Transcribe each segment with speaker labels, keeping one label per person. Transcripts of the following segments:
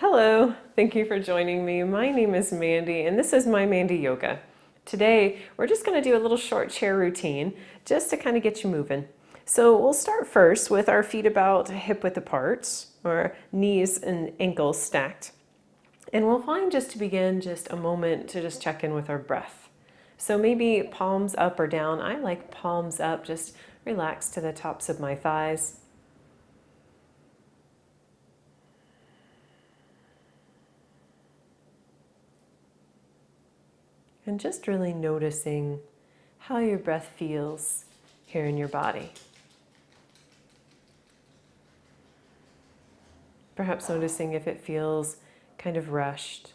Speaker 1: Hello, thank you for joining me. My name is Mandy and this is My Mandy Yoga. Today we're just going to do a little short chair routine just to kind of get you moving. So we'll start first with our feet about hip width apart or knees and ankles stacked. And we'll find just to begin just a moment to just check in with our breath. So maybe palms up or down. I like palms up, just relax to the tops of my thighs. And just really noticing how your breath feels here in your body. Perhaps noticing if it feels kind of rushed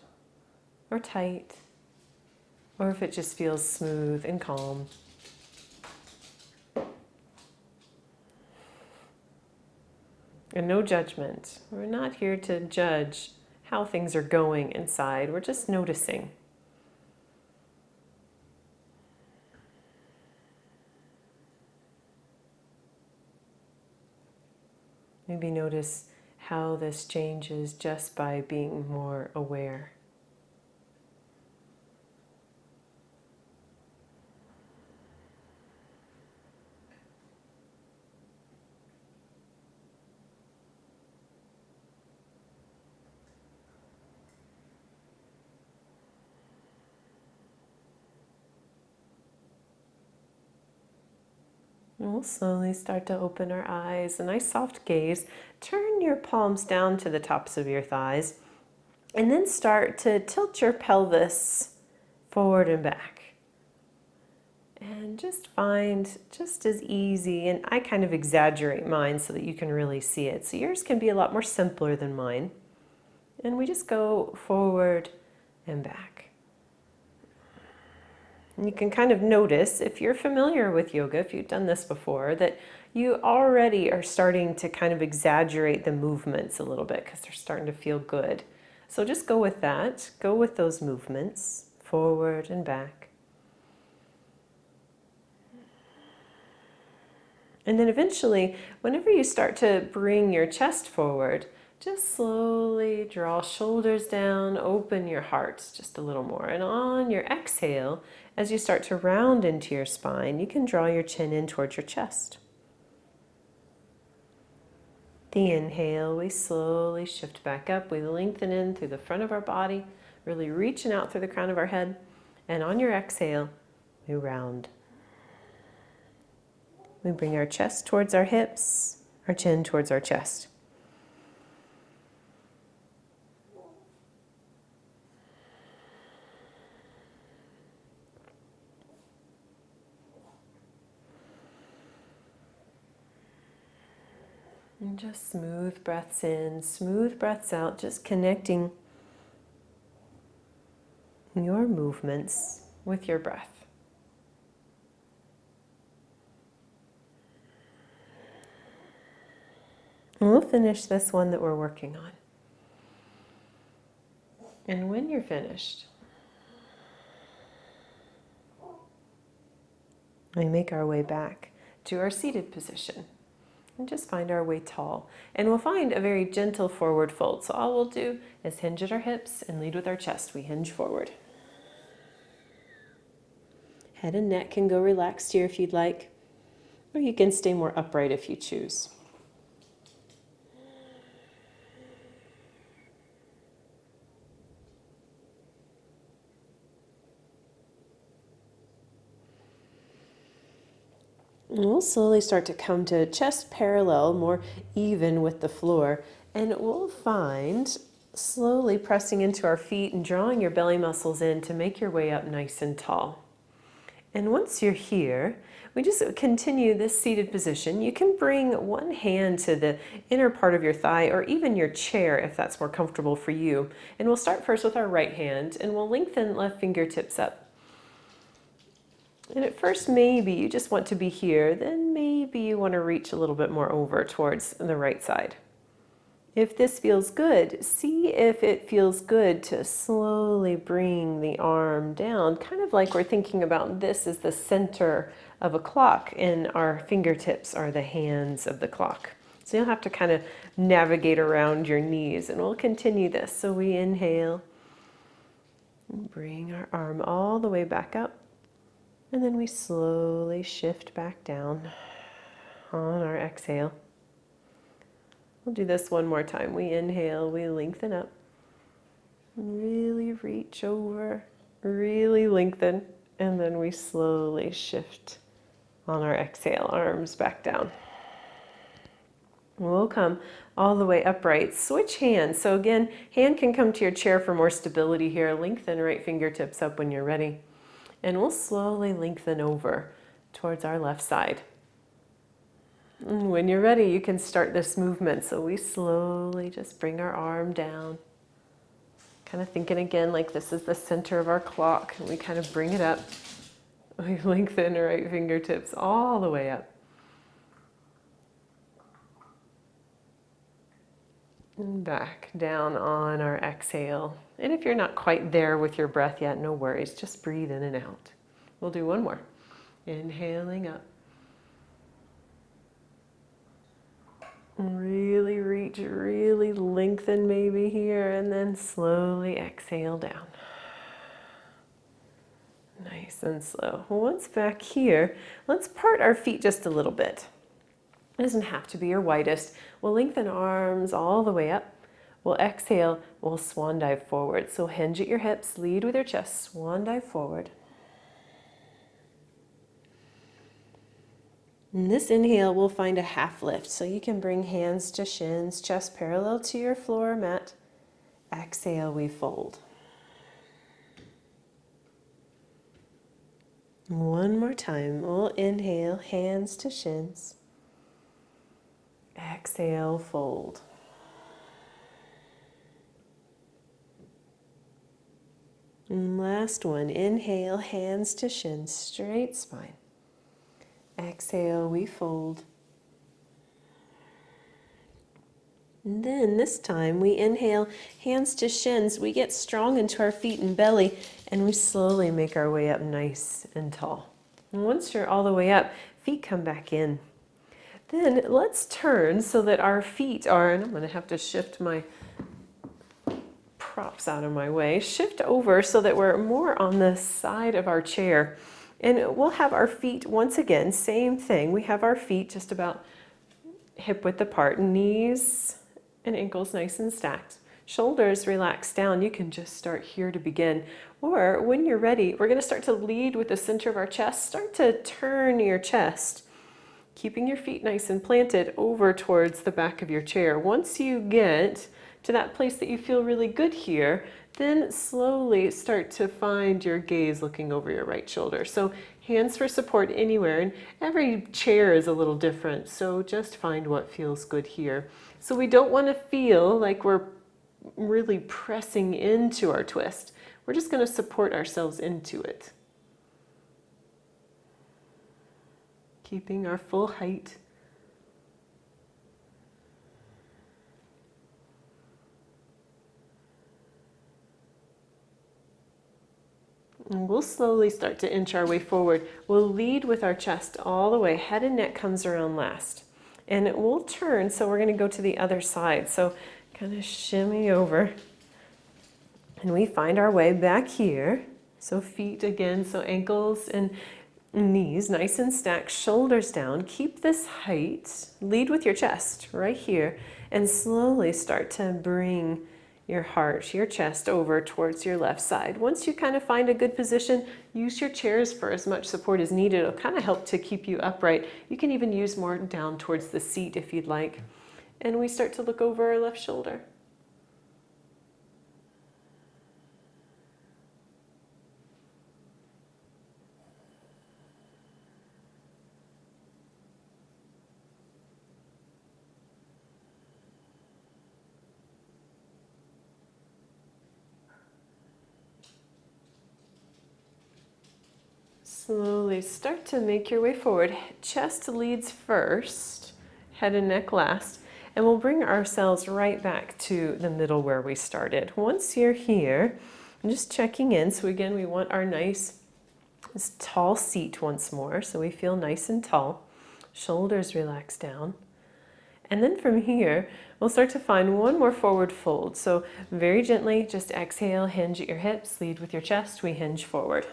Speaker 1: or tight, or if it just feels smooth and calm. And no judgment. We're not here to judge how things are going inside. We're just noticing. Maybe notice how this changes just by being more aware. And we'll slowly start to open our eyes, a nice soft gaze. Turn your palms down to the tops of your thighs, and then start to tilt your pelvis forward and back. And just find just as easy, and I kind of exaggerate mine so that you can really see it. So yours can be a lot more simpler than mine. And we just go forward and back. And you can kind of notice, if you're familiar with yoga, if you've done this before, that you already are starting to kind of exaggerate the movements a little bit because they're starting to feel good. So just go with that. Go with those movements, forward and back. And then eventually, whenever you start to bring your chest forward, just slowly draw shoulders down, open your heart just a little more. And on your exhale, as you start to round into your spine, you can draw your chin in towards your chest. The inhale, we slowly shift back up. We lengthen in through the front of our body, really reaching out through the crown of our head. And on your exhale, we round. We bring our chest towards our hips, our chin towards our chest. And just smooth breaths in, smooth breaths out, just connecting your movements with your breath. And we'll finish this one that we're working on. And when you're finished, we make our way back to our seated position. And just find our way tall. And we'll find a very gentle forward fold. So all we'll do is hinge at our hips and lead with our chest. We hinge forward. Head and neck can go relaxed here if you'd like, or you can stay more upright if you choose. And we'll slowly start to come to chest parallel, more even with the floor. And we'll find slowly pressing into our feet and drawing your belly muscles in to make your way up nice and tall. And once you're here, we just continue this seated position. You can bring one hand to the inner part of your thigh or even your chair if that's more comfortable for you. And we'll start first with our right hand and we'll lengthen left fingertips up. And at first, maybe you just want to be here, then maybe you want to reach a little bit more over towards the right side. If this feels good, see if it feels good to slowly bring the arm down, kind of like we're thinking about this as the center of a clock and our fingertips are the hands of the clock. So you'll have to kind of navigate around your knees, and we'll continue this. So we inhale, bring our arm all the way back up, and then we slowly shift back down on our exhale. We'll do this one more time. We inhale, we lengthen up, really reach over, really lengthen, and then we slowly shift on our exhale, arms back down. We'll come all the way upright. Switch hands. So again, hand can come to your chair for more stability here. Lengthen right fingertips up when you're ready. And we'll slowly lengthen over towards our left side. And when you're ready, you can start this movement. So we slowly just bring our arm down. Kind of thinking again like this is the center of our clock. And we kind of bring it up. We lengthen our right fingertips all the way up. And back down on our exhale. And if you're not quite there with your breath yet, no worries. Just breathe in and out. We'll do one more. Inhaling up. Really reach, really lengthen maybe here, and then slowly exhale down. Nice and slow. Once back here, let's part our feet just a little bit. It doesn't have to be your widest. We'll lengthen arms all the way up. We'll exhale, we'll swan dive forward. So hinge at your hips, lead with your chest, swan dive forward. In this inhale, we'll find a half lift. So you can bring hands to shins, chest parallel to your floor mat. Exhale, we fold. One more time. We'll inhale, hands to shins. Exhale, fold. And last one. Inhale, hands to shins, straight spine. Exhale, we fold. And then this time we inhale, hands to shins. We get strong into our feet and belly, and we slowly make our way up nice and tall. And once you're all the way up, feet come back in. Then let's turn so that our feet are, and I'm going to have to shift my props out of my way, shift over so that we're more on the side of our chair. And we'll have our feet, once again, same thing. We have our feet just about hip width apart, knees and ankles nice and stacked. Shoulders relax down. You can just start here to begin. Or when you're ready, we're going to start to lead with the center of our chest. Start to turn your chest, keeping your feet nice and planted over towards the back of your chair. Once you get to that place that you feel really good here, then slowly start to find your gaze looking over your right shoulder. So hands for support anywhere, and every chair is a little different, so just find what feels good here. So we don't want to feel like we're really pressing into our twist. We're just going to support ourselves into it. Keeping our full height. And we'll slowly start to inch our way forward. We'll lead with our chest all the way. Head and neck comes around last. And it will turn, so we're going to go to the other side. So kind of shimmy over. And we find our way back here. So feet again, so ankles and knees nice and stacked, shoulders down. Keep this height. Lead with your chest right here. And slowly start to bring your heart, your chest over towards your left side. Once you kind of find a good position, use your chairs for as much support as needed. It'll kind of help to keep you upright. You can even use more down towards the seat if you'd like. And we start to look over our left shoulder. Slowly start to make your way forward. Chest leads first, head and neck last, and we'll bring ourselves right back to the middle where we started. Once you're here, I'm just checking in. So again, we want our nice tall seat once more, so we feel nice and tall. Shoulders relax down. And then from here, we'll start to find one more forward fold. So very gently, just exhale, hinge at your hips, lead with your chest, we hinge forward.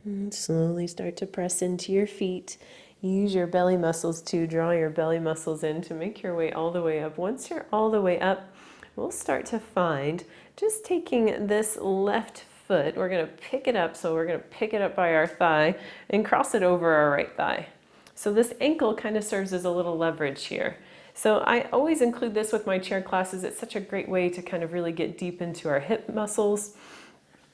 Speaker 1: And slowly start to press into your feet. Use your belly muscles to draw your belly muscles in to make your way all the way up. Once you're all the way up, we'll start to find just taking this left foot, we're going to pick it up. So we're going to pick it up by our thigh and cross it over our right thigh. So this ankle kind of serves as a little leverage here. So I always include this with my chair classes. It's such a great way to kind of really get deep into our hip muscles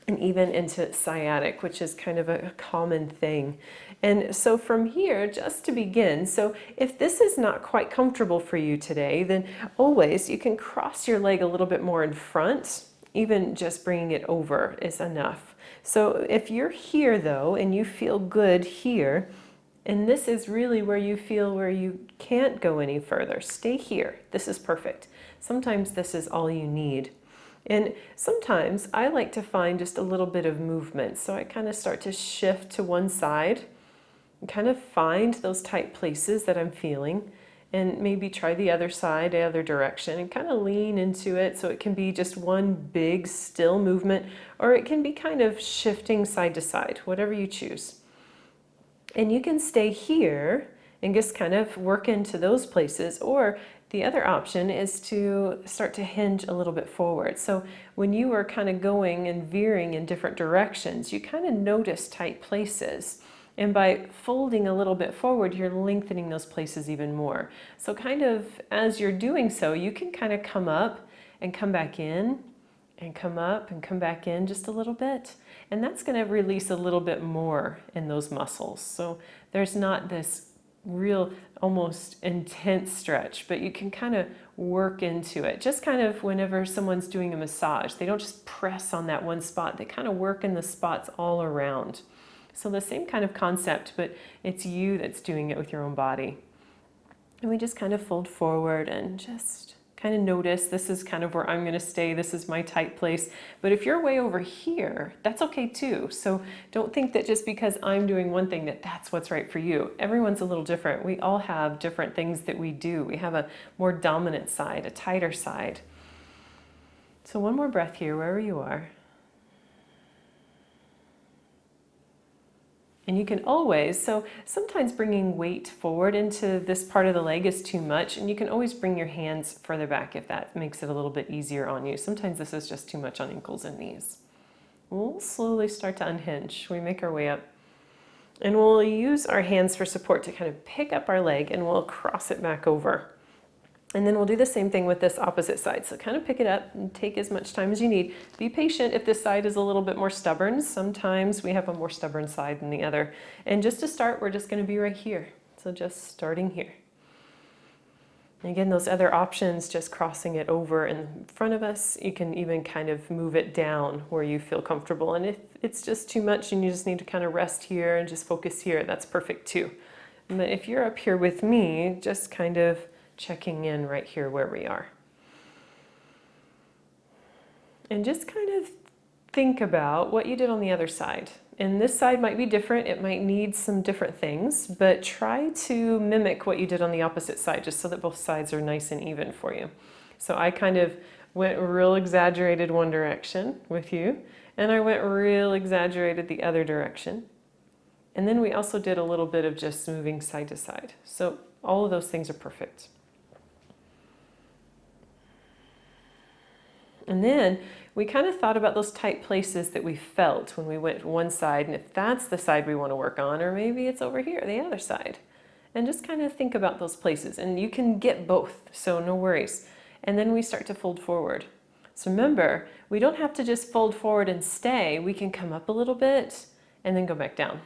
Speaker 1: and even into sciatic, which is kind of a common thing. And so from here, just to begin, so if this is not quite comfortable for you today, then always you can cross your leg a little bit more in front. Even just bringing it over is enough. So if you're here though, and you feel good here, and this is really where you feel where you can't go any further, stay here. This is perfect. Sometimes this is all you need. And sometimes I like to find just a little bit of movement. So I kind of start to shift to one side and kind of find those tight places that I'm feeling, and maybe try the other side, the other direction, and kind of lean into it. So it can be just one big still movement, or it can be kind of shifting side to side, whatever you choose. And you can stay here and just kind of work into those places, or the other option is to start to hinge a little bit forward. So when you are kind of going and veering in different directions, you kind of notice tight places. And by folding a little bit forward, you're lengthening those places even more. So kind of as you're doing so, you can kind of come up and come back in, and come up and come back in just a little bit. And that's going to release a little bit more in those muscles. So there's not this real almost intense stretch, but you can kind of work into it. Just kind of whenever someone's doing a massage, they don't just press on that one spot, they kind of work in the spots all around. So the same kind of concept, but it's you that's doing it with your own body. And we just kind of fold forward and just kind of notice, this is kind of where I'm going to stay. This is my tight place. But if you're way over here, that's okay too. So don't think that just because I'm doing one thing that that's what's right for you. Everyone's a little different. We all have different things that we do. We have a more dominant side, a tighter side. So one more breath here, wherever you are. And you can always, so sometimes bringing weight forward into this part of the leg is too much, and you can always bring your hands further back if that makes it a little bit easier on you. Sometimes this is just too much on ankles and knees. We'll slowly start to unhinge. We make our way up. And we'll use our hands for support to kind of pick up our leg, and we'll cross it back over. And then we'll do the same thing with this opposite side. So kind of pick it up and take as much time as you need. Be patient if this side is a little bit more stubborn. Sometimes we have a more stubborn side than the other. And just to start, we're just going to be right here. So just starting here. And again, those other options, just crossing it over in front of us, you can even kind of move it down where you feel comfortable. And if it's just too much and you just need to kind of rest here and just focus here, that's perfect too. But if you're up here with me, just kind of checking in right here where we are. And just kind of think about what you did on the other side. And this side might be different, it might need some different things, but try to mimic what you did on the opposite side, just so that both sides are nice and even for you. So I kind of went real exaggerated one direction with you, and I went real exaggerated the other direction. And then we also did a little bit of just moving side to side. So all of those things are perfect. And then we kind of thought about those tight places that we felt when we went one side, and if that's the side we want to work on, or maybe it's over here, the other side. And just kind of think about those places, and you can get both, so no worries. And then we start to fold forward. So remember, we don't have to just fold forward and stay. We can come up a little bit and then go back down.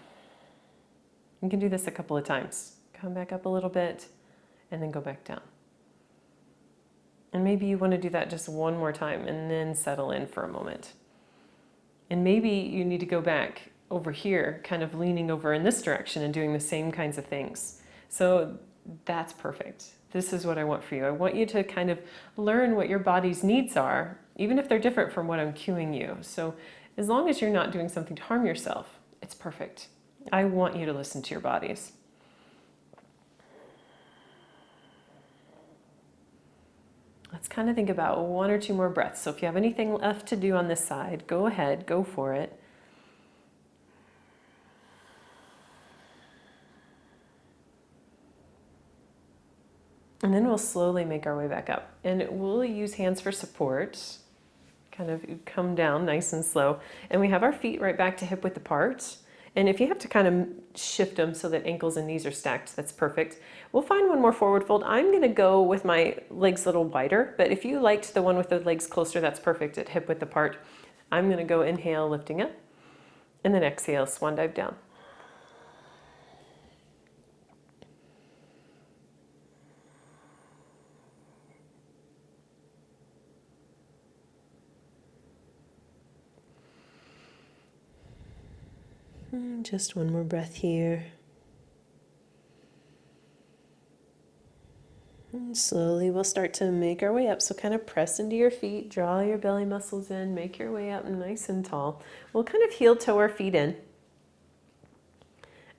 Speaker 1: You can do this a couple of times. Come back up a little bit and then go back down. And maybe you want to do that just one more time and then settle in for a moment. And maybe you need to go back over here, kind of leaning over in this direction and doing the same kinds of things. So that's perfect. this is what I want for you. I want you to kind of learn what your body's needs are, even if they're different from what I'm cueing you. So as long as you're not doing something to harm yourself, it's perfect. I want you to listen to your bodies. Let's kind of think about 1 or 2 more breaths. So if you have anything left to do on this side, go ahead, go for it. And then we'll slowly make our way back up. And we'll use hands for support. Kind of come down nice and slow. And we have our feet right back to hip width apart. And if you have to kind of shift them so that ankles and knees are stacked, that's perfect. We'll find one more forward fold. I'm going to go with my legs a little wider, but if you liked the one with the legs closer, that's perfect at hip width apart. I'm going to go inhale, lifting up, and then exhale, swan dive down. Just one more breath here. And slowly we'll start to make our way up. So kind of press into your feet, draw your belly muscles in, make your way up nice and tall. We'll kind of heel toe our feet in.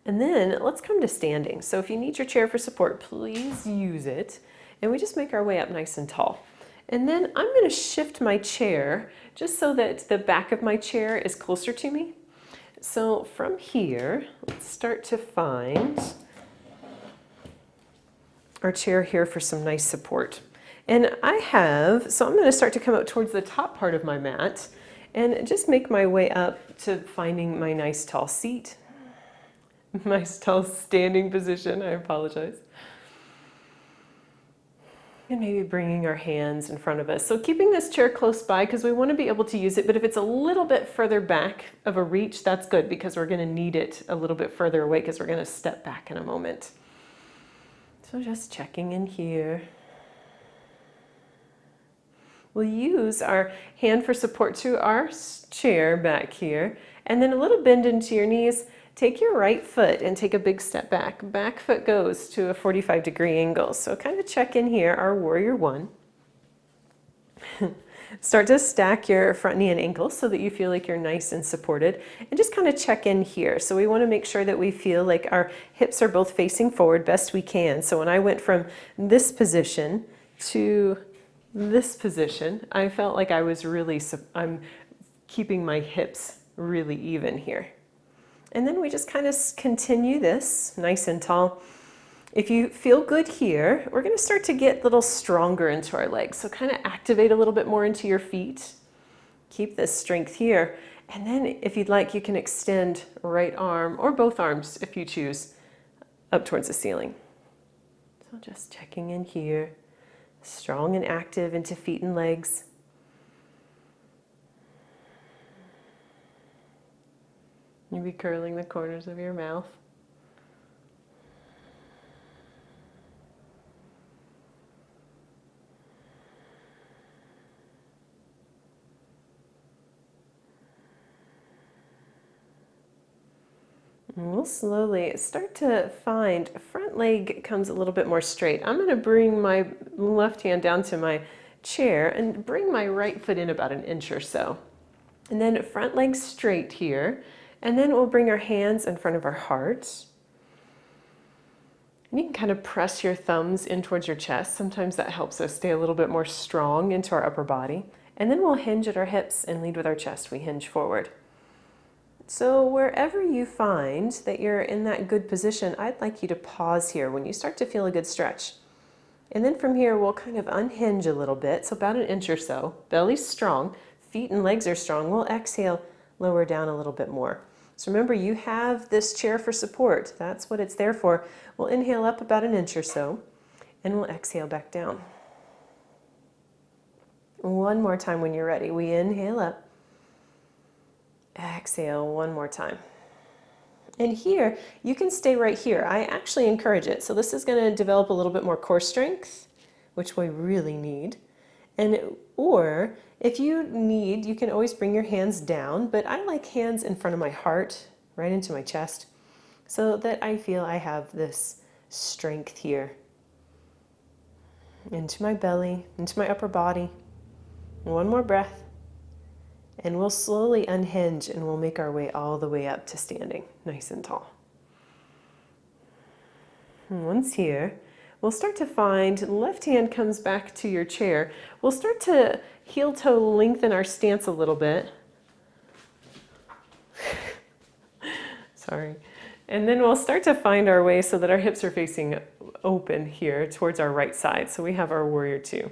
Speaker 1: And then let's come to standing. So if you need your chair for support, please use it. And we just make our way up nice and tall. And then I'm going to shift my chair just so that the back of my chair is closer to me. So from here, let's start to find our chair here for some nice support. And so I'm going to start to come up towards the top part of my mat and just make my way up to finding my nice tall seat. Nice tall standing position, I apologize. And maybe bringing our hands in front of us. So keeping this chair close by because we want to be able to use it, but if it's a little bit further back of a reach, that's good because we're going to need it a little bit further away because we're going to step back in a moment. So just checking in here. We'll use our hand for support to our chair back here, and then a little bend into your knees. Take your right foot and take a big step back. Back foot goes to a 45-degree angle. So kind of check in here, our warrior one. Start to stack your front knee and ankle so that you feel like you're nice and supported. And just kind of check in here. So we want to make sure that we feel like our hips are both facing forward best we can. So when I went from this position to this position, I felt like I'm keeping my hips really even here. And then we just kind of continue this nice and tall. If you feel good here, we're going to start to get a little stronger into our legs. So kind of activate a little bit more into your feet. Keep this strength here. And then if you'd like, you can extend right arm or both arms if you choose up towards the ceiling. So just checking in here. Strong and active into feet and legs. Maybe curling the corners of your mouth. And we'll slowly start to find front leg comes a little bit more straight. I'm going to bring my left hand down to my chair and bring my right foot in about an inch or so. And then front leg straight here. And then we'll bring our hands in front of our heart. And you can kind of press your thumbs in towards your chest. Sometimes that helps us stay a little bit more strong into our upper body. And then we'll hinge at our hips and lead with our chest. We hinge forward. So wherever you find that you're in that good position, I'd like you to pause here when you start to feel a good stretch. And then from here, we'll kind of unhinge a little bit. So about an inch or so. Belly's strong. Feet and legs are strong. We'll exhale, lower down a little bit more. So remember, you have this chair for support. That's what it's there for. We'll inhale up about an inch or so, and we'll exhale back down. One more time when you're ready. We inhale up. Exhale one more time. And here, you can stay right here. I actually encourage it. So this is going to develop a little bit more core strength, which we really need. Or if you need, you can always bring your hands down, but I like hands in front of my heart, right into my chest, so that I feel I have this strength here. into my belly, into my upper body. One more breath. And we'll slowly unhinge and we'll make our way all the way up to standing, nice and tall. And once here, we'll start to find, left hand comes back to your chair. We'll start to heel toe lengthen our stance a little bit. Sorry. And then we'll start to find our way so that our hips are facing open here towards our right side. So we have our warrior two.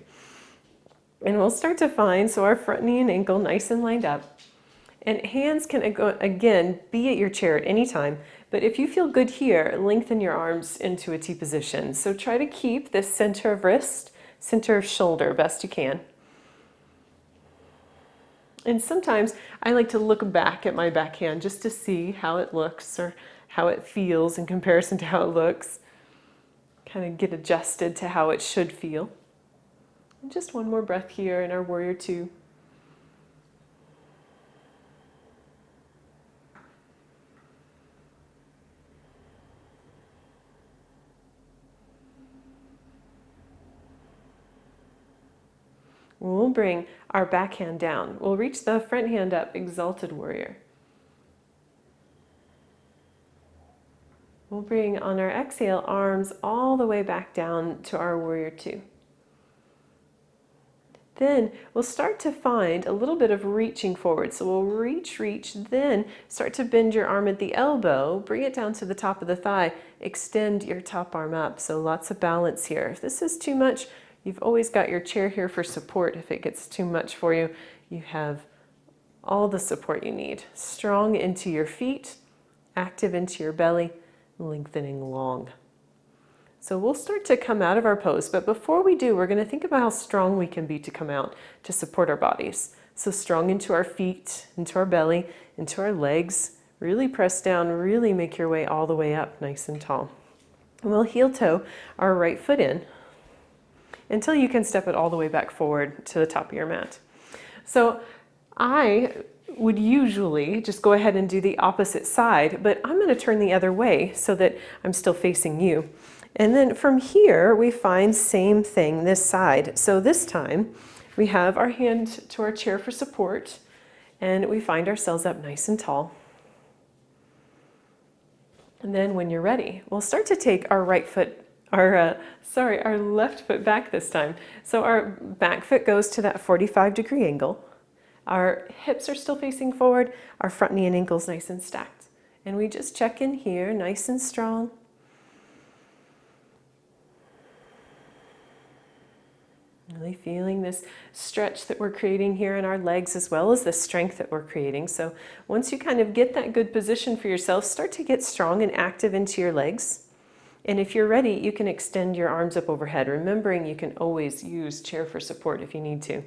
Speaker 1: And we'll start to find, so our front knee and ankle nice and lined up. And hands can, again, be at your chair at any time. But if you feel good here, lengthen your arms into a T position. So try to keep this center of wrist, center of shoulder best you can. And sometimes I like to look back at my backhand just to see how it looks or how it feels in comparison to how it looks. Kind of get adjusted to how it should feel. And just one more breath here in our warrior two. We'll bring our backhand down. We'll reach the front hand up, exalted warrior. We'll bring on our exhale arms all the way back down to our warrior two. Then we'll start to find a little bit of reaching forward. So we'll reach, then start to bend your arm at the elbow, bring it down to the top of the thigh, extend your top arm up. So lots of balance here. If this is too much, you've always got your chair here for support. If it gets too much for you, you have all the support you need. Strong into your feet, active into your belly, lengthening long. So we'll start to come out of our pose, but before we do, we're going to think about how strong we can be to come out to support our bodies. So strong into our feet, into our belly, into our legs. Really press down, really make your way all the way up nice and tall. And we'll heel toe our right foot in until you can step it all the way back forward to the top of your mat. So I would usually just go ahead and do the opposite side, but I'm going to turn the other way so that I'm still facing you. And then from here, we find same thing this side. So this time, we have our hand to our chair for support, and we find ourselves up nice and tall. And then when you're ready, we'll start to take our our left foot back this time. So our back foot goes to that 45-degree angle. Our hips are still facing forward. Our front knee and ankles nice and stacked. And we just check in here, nice and strong. Really feeling this stretch that we're creating here in our legs as well as the strength that we're creating. So once you kind of get that good position for yourself, start to get strong and active into your legs. And if you're ready, you can extend your arms up overhead, remembering you can always use chair for support if you need to.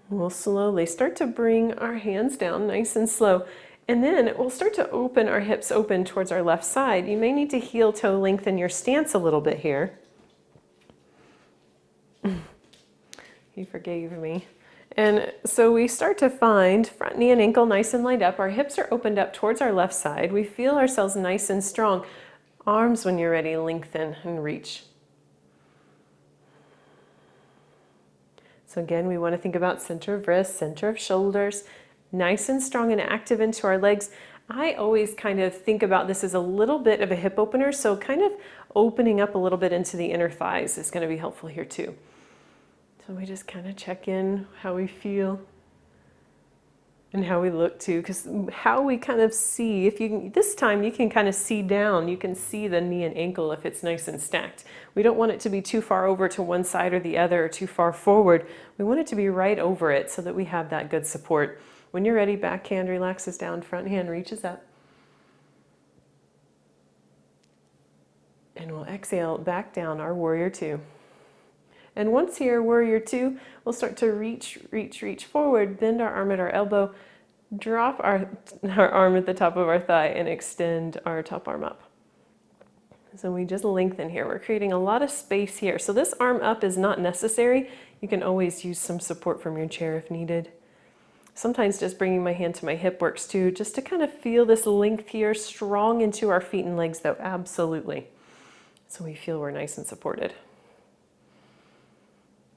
Speaker 1: We'll slowly start to bring our hands down nice and slow. And then we'll start to open our hips open towards our left side. You may need to heel toe lengthen your stance a little bit here. He forgave me. And so we start to find front knee and ankle nice and lined up. Our hips are opened up towards our left side. We feel ourselves nice and strong. Arms, when you're ready, lengthen and reach. So again, we want to think about center of wrist, center of shoulders, nice and strong and active into our legs. I always kind of think about this as a little bit of a hip opener, so kind of opening up a little bit into the inner thighs is going to be helpful here too. So we just kind of check in how we feel and how we look too, because how we kind of see, if you this time you can kind of see down, you can see the knee and ankle if it's nice and stacked. We don't want it to be too far over to one side or the other or too far forward. We want it to be right over it so that we have that good support. When you're ready, back hand relaxes down, front hand reaches up. And we'll exhale back down our warrior two. And once here, warrior two, we'll start to reach forward, bend our arm at our elbow, drop our arm at the top of our thigh, and extend our top arm up. So we just lengthen here. We're creating a lot of space here. So this arm up is not necessary. You can always use some support from your chair if needed. Sometimes just bringing my hand to my hip works too, just to kind of feel this length here, strong into our feet and legs though, absolutely. So we feel we're nice and supported.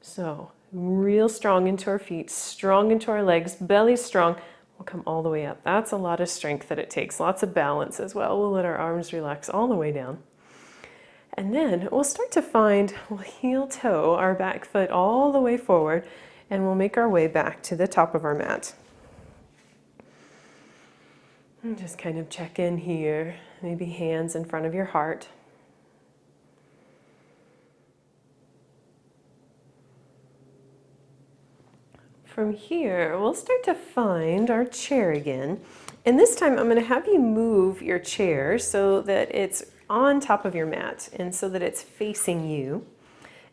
Speaker 1: So real strong into our feet, strong into our legs, belly strong. We'll come all the way up. That's a lot of strength that it takes, lots of balance as well. We'll let our arms relax all the way down. And then we'll start to find, we'll heel toe our back foot all the way forward, and we'll make our way back to the top of our mat. And just kind of check in here, maybe hands in front of your heart. From here, we'll start to find our chair again. And this time I'm going to have you move your chair so that it's on top of your mat and so that it's facing you.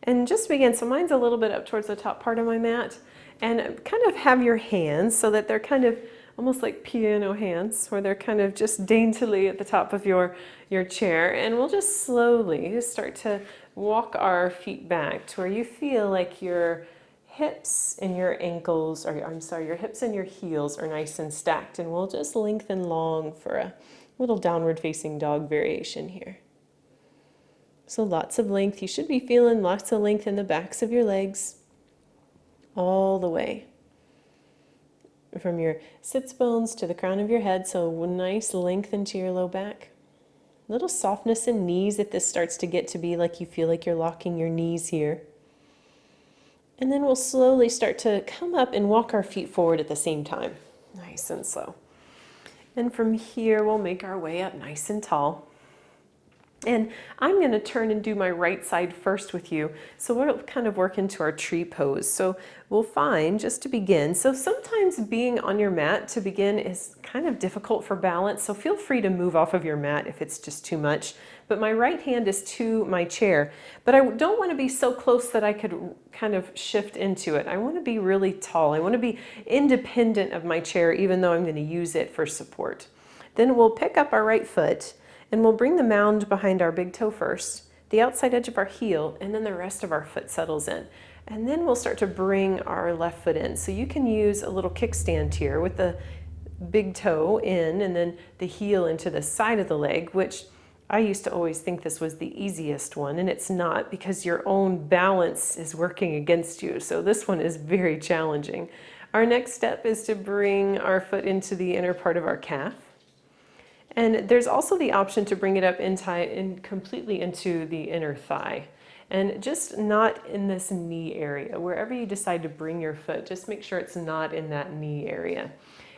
Speaker 1: And just begin, so mine's a little bit up towards the top part of my mat, and kind of have your hands so that they're kind of almost like piano hands, where they're kind of just daintily at the top of your chair. And we'll just slowly start to walk our feet back to where you feel like your hips and your ankles, or I'm sorry, your hips and your heels are nice and stacked. And we'll just lengthen long for a little downward facing dog variation here. So lots of length. You should be feeling lots of length in the backs of your legs all the way. From your sits bones to the crown of your head, so nice length into your low back. Little softness in knees if this starts to get to be like you feel like you're locking your knees here. And then we'll slowly start to come up and walk our feet forward at the same time. Nice and slow. And from here, we'll make our way up nice and tall. And I'm going to turn and do my right side first with you. So we'll kind of work into our tree pose. So we'll find, just to begin, so sometimes being on your mat to begin is kind of difficult for balance. So feel free to move off of your mat if it's just too much. But my right hand is to my chair. But I don't want to be so close that I could kind of shift into it. I want to be really tall. I want to be independent of my chair, even though I'm going to use it for support. Then we'll pick up our right foot, and we'll bring the mound behind our big toe first, the outside edge of our heel, and then the rest of our foot settles in. And then we'll start to bring our left foot in. So you can use a little kickstand here with the big toe in and then the heel into the side of the leg, which I used to always think this was the easiest one, and it's not, because your own balance is working against you. So this one is very challenging. Our next step is to bring our foot into the inner part of our calf. And there's also the option to bring it up completely into the inner thigh. And just not in this knee area. Wherever you decide to bring your foot, just make sure it's not in that knee area.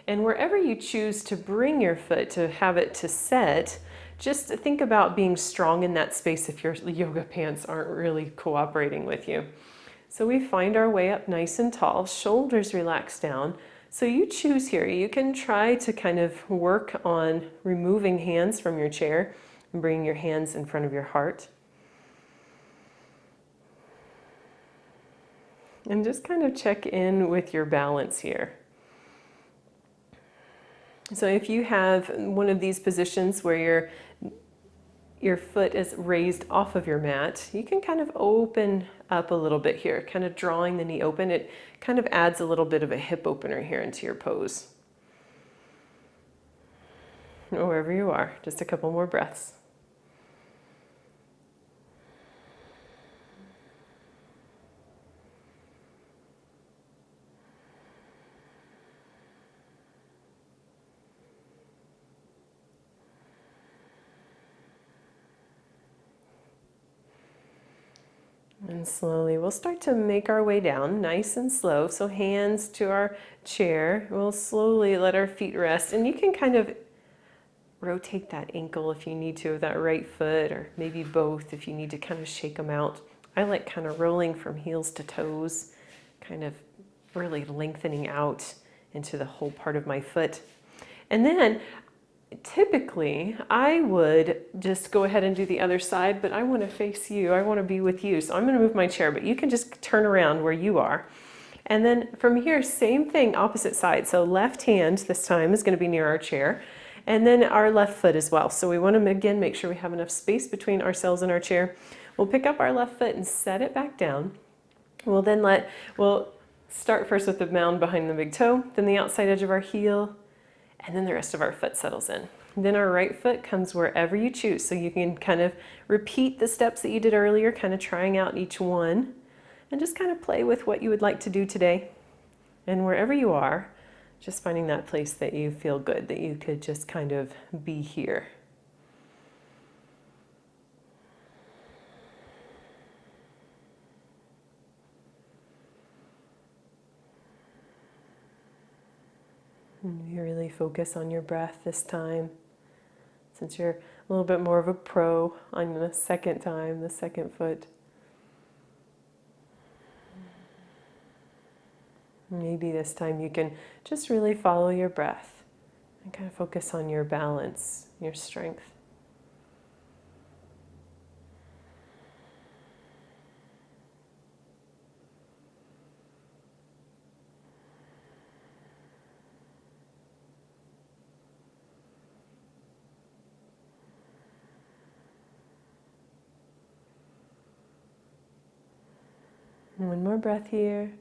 Speaker 1: And wherever you choose to bring your foot to have it to set, just think about being strong in that space if your yoga pants aren't really cooperating with you. So we find our way up nice and tall, shoulders relax down. So you choose here. You can try to kind of work on removing hands from your chair and bringing your hands in front of your heart. And just kind of check in with your balance here. So if you have one of these positions where your foot is raised off of your mat, you can kind of open up a little bit here, kind of drawing the knee open. It kind of adds a little bit of a hip opener here into your pose. Wherever you are, just a couple more breaths. And slowly we'll start to make our way down, nice and slow. So hands to our chair. We'll slowly let our feet rest. And you can kind of rotate that ankle if you need to, with that right foot, or maybe both if you need to kind of shake them out. I like kind of rolling from heels to toes, kind of really lengthening out into the whole part of my foot. And then typically, I would just go ahead and do the other side, but I want to face you. I want to be with you. So I'm going to move my chair, but you can just turn around where you are. And then from here, same thing, opposite side. So left hand this time is going to be near our chair. And then our left foot as well. So we want to, again, make sure we have enough space between ourselves and our chair. We'll pick up our left foot and set it back down. We'll start first with the mound behind the big toe, then the outside edge of our heel, and then the rest of our foot settles in. Then our right foot comes wherever you choose. So you can kind of repeat the steps that you did earlier, kind of trying out each one, and just kind of play with what you would like to do today. And wherever you are, just finding that place that you feel good, that you could just kind of be here. And you really focus on your breath this time, since you're a little bit more of a pro on the second time, the second foot. Maybe this time you can just really follow your breath and kind of focus on your balance, your strength. And one more breath here.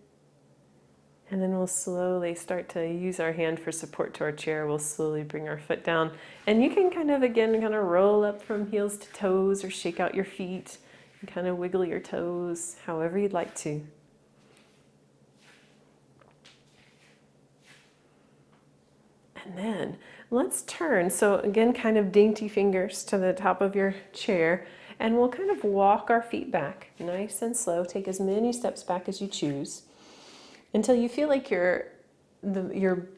Speaker 1: And then we'll slowly start to use our hand for support to our chair. We'll slowly bring our foot down. And you can kind of, again, kind of roll up from heels to toes or shake out your feet and kind of wiggle your toes, however you'd like to. And then let's turn. So again, kind of dainty fingers to the top of your chair. And we'll kind of walk our feet back, nice and slow. Take as many steps back as you choose, until you feel like your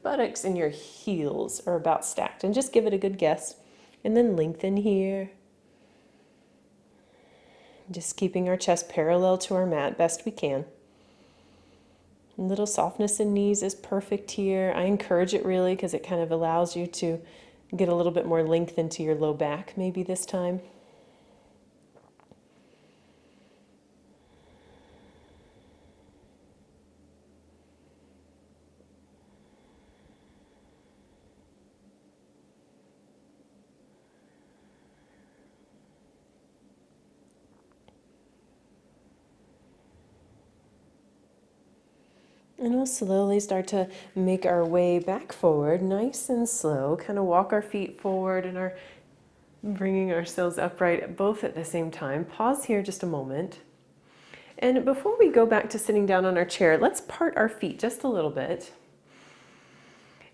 Speaker 1: buttocks and your heels are about stacked. And just give it a good guess. And then lengthen here. Just keeping our chest parallel to our mat best we can. A little softness in knees is perfect here. I encourage it really because it kind of allows you to get a little bit more length into your low back maybe this time. And we'll slowly start to make our way back forward, nice and slow. Kind of walk our feet forward and are bringing ourselves upright both at the same time. Pause here just a moment. And before we go back to sitting down on our chair, let's part our feet just a little bit.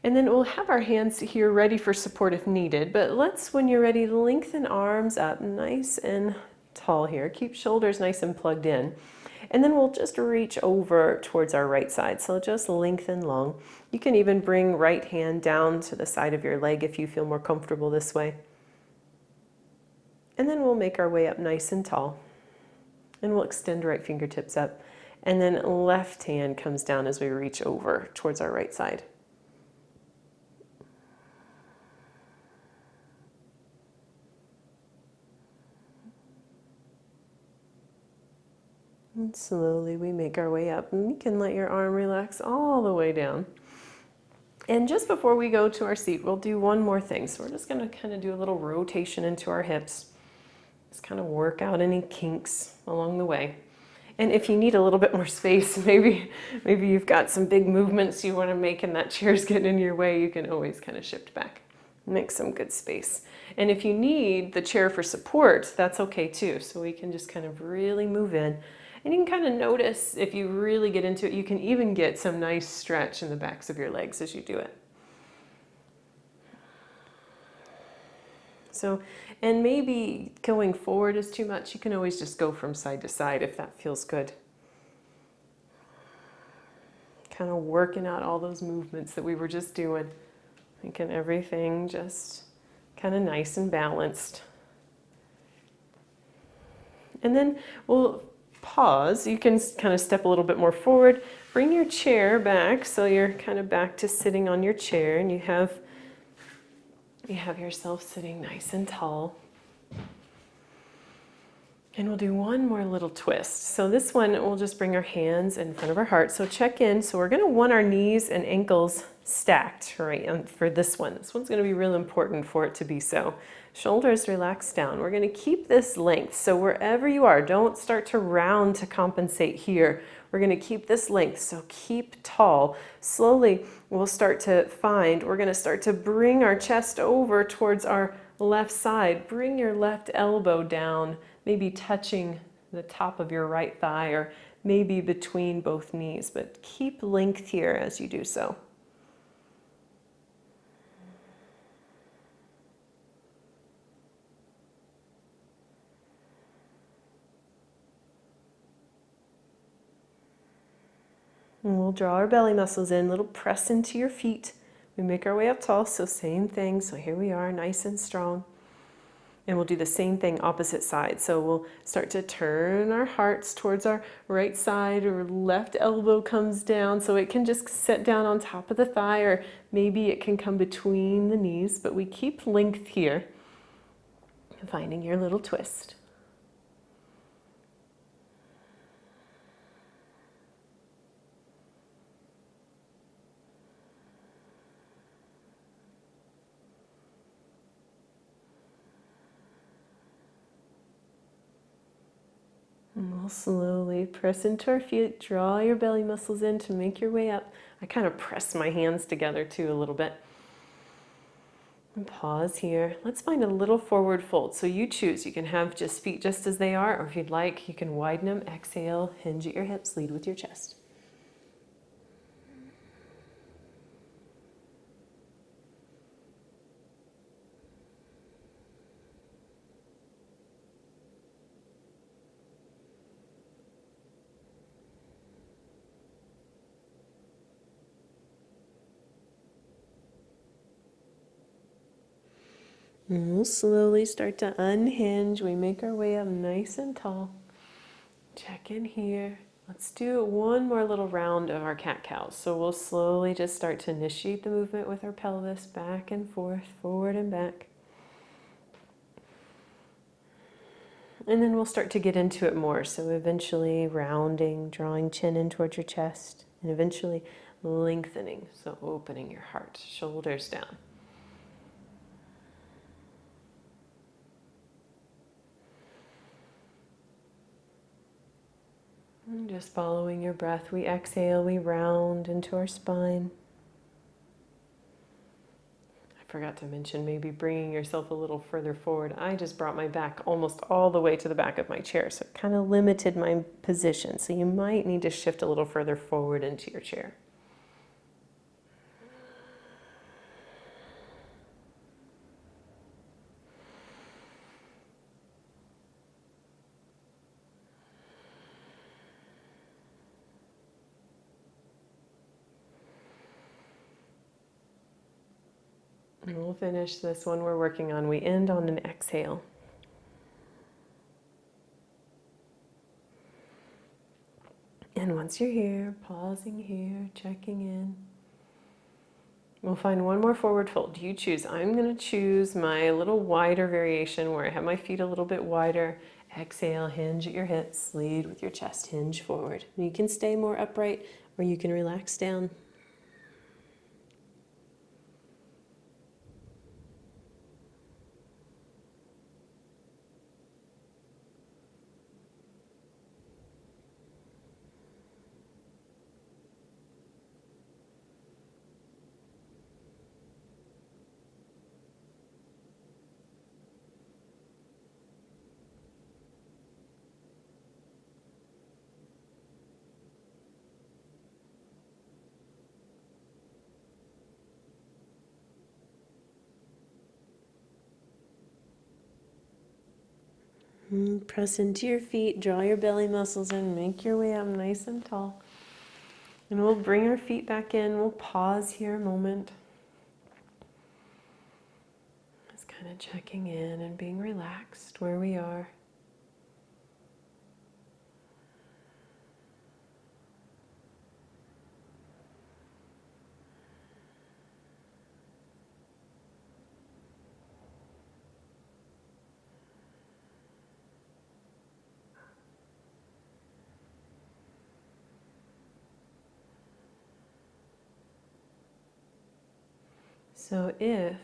Speaker 1: And then we'll have our hands here ready for support if needed. But let's, when you're ready, lengthen arms up nice and tall here. Keep shoulders nice and plugged in. And then we'll just reach over towards our right side. So just lengthen long. You can even bring right hand down to the side of your leg if you feel more comfortable this way. And then we'll make our way up nice and tall. And we'll extend right fingertips up. And then left hand comes down as we reach over towards our right side. And slowly we make our way up, and you can let your arm relax all the way down. And just before we go to our seat, we'll do one more thing. So we're just going to kind of do a little rotation into our hips. Just kind of work out any kinks along the way. And if you need a little bit more space, maybe you've got some big movements you want to make and that chair's getting in your way, you can always kind of shift back. Make some good space. And if you need the chair for support, that's okay too. So we can just kind of really move in. And you can kind of notice if you really get into it, you can even get some nice stretch in the backs of your legs as you do it. So, and maybe going forward is too much. You can always just go from side to side if that feels good. Kind of working out all those movements that we were just doing. Making everything just kind of nice and balanced. And then we'll pause. You can kind of step a little bit more forward. Bring your chair back so you're kind of back to sitting on your chair, and you have yourself sitting nice and tall. And we'll do one more little twist. So this one, we'll just bring our hands in front of our heart. So check in. So we're going to want our knees and ankles stacked, right? And for this one, this one's going to be real important for it to be so. Shoulders relaxed down. We're going to keep this length. So wherever you are, don't start to round to compensate here. We're going to keep this length. So keep tall. Slowly, we'll start to find, we're going to start to bring our chest over towards our left side. Bring your left elbow down, maybe touching the top of your right thigh or maybe between both knees, but keep length here as you do so. And we'll draw our belly muscles in, little press into your feet. We make our way up tall, so same thing. So here we are, nice and strong. And we'll do the same thing opposite side. So we'll start to turn our hearts towards our right side, or left elbow comes down. So it can just sit down on top of the thigh, or maybe it can come between the knees, but we keep length here. Finding your little twist. And we'll slowly press into our feet, draw your belly muscles in to make your way up. I kind of press my hands together too a little bit. And pause here. Let's find a little forward fold. So you choose. You can have just feet just as they are, or if you'd like, you can widen them. Exhale, hinge at your hips, lead with your chest. And we'll slowly start to unhinge. We make our way up nice and tall. Check in here. Let's do one more little round of our cat-cows. So we'll slowly just start to initiate the movement with our pelvis back and forth, forward and back. And then we'll start to get into it more. So eventually rounding, drawing chin in towards your chest, and eventually lengthening. So opening your heart, shoulders down. And just following your breath, we exhale, we round into our spine. I forgot to mention maybe bringing yourself a little further forward. I just brought my back almost all the way to the back of my chair, so it kind of limited my position. So you might need to shift a little further forward into your chair. And we'll finish this one we're working on. We end on an exhale. And once you're here, pausing here, checking in, we'll find one more forward fold. You choose. I'm going to choose my little wider variation where I have my feet a little bit wider. Exhale, hinge at your hips, lead with your chest, hinge forward. You can stay more upright or you can relax down. Press into your feet, draw your belly muscles in, make your way up nice and tall. And we'll bring our feet back in. We'll pause here a moment. Just kind of checking in and being relaxed where we are. So if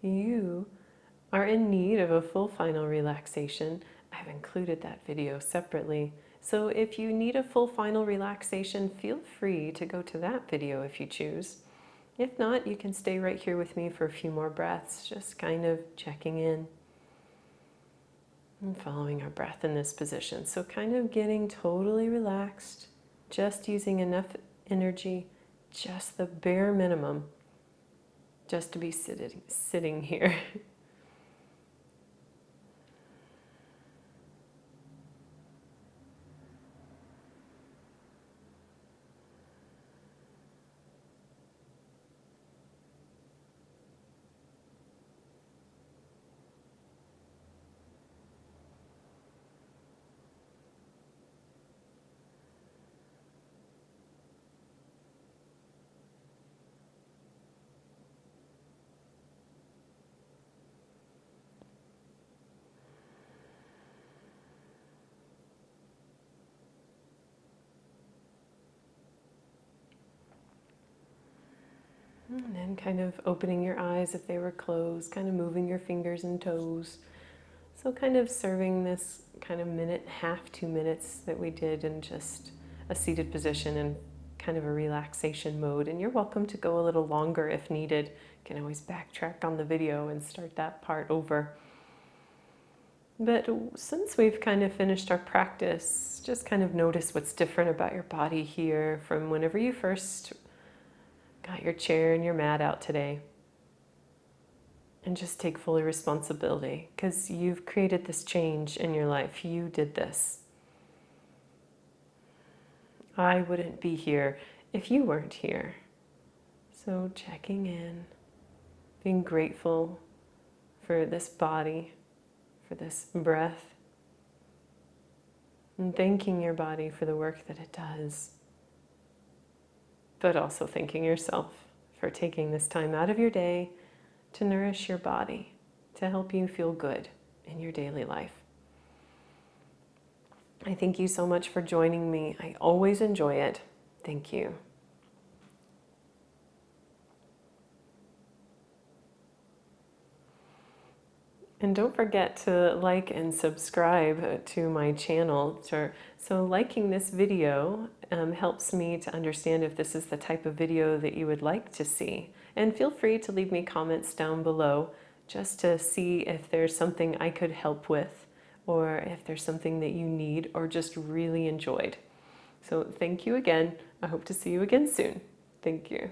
Speaker 1: you are in need of a full final relaxation, I've included that video separately. So if you need a full final relaxation, feel free to go to that video if you choose. If not, you can stay right here with me for a few more breaths, just kind of checking in and following our breath in this position. So kind of getting totally relaxed, just using enough energy, just the bare minimum, just to be sitting here. And then kind of opening your eyes if they were closed, kind of moving your fingers and toes. So kind of serving this kind of minute and a half, 2 minutes that we did in just a seated position and kind of a relaxation mode. And you're welcome to go a little longer if needed. You can always backtrack on the video and start that part over. But since we've kind of finished our practice, just kind of notice what's different about your body here from whenever you first got your chair and your mat out today. And just take fully responsibility, because you've created this change in your life. You did this. I wouldn't be here if you weren't here. So checking in, being grateful for this body, for this breath, and thanking your body for the work that it does. But also thanking yourself for taking this time out of your day to nourish your body, to help you feel good in your daily life. I thank you so much for joining me. I always enjoy it. Thank you. And don't forget to like and subscribe to my channel. So liking this video helps me to understand if this is the type of video that you would like to see. And feel free to leave me comments down below just to see if there's something I could help with, or if there's something that you need or just really enjoyed. So thank you again. I hope to see you again soon. Thank you.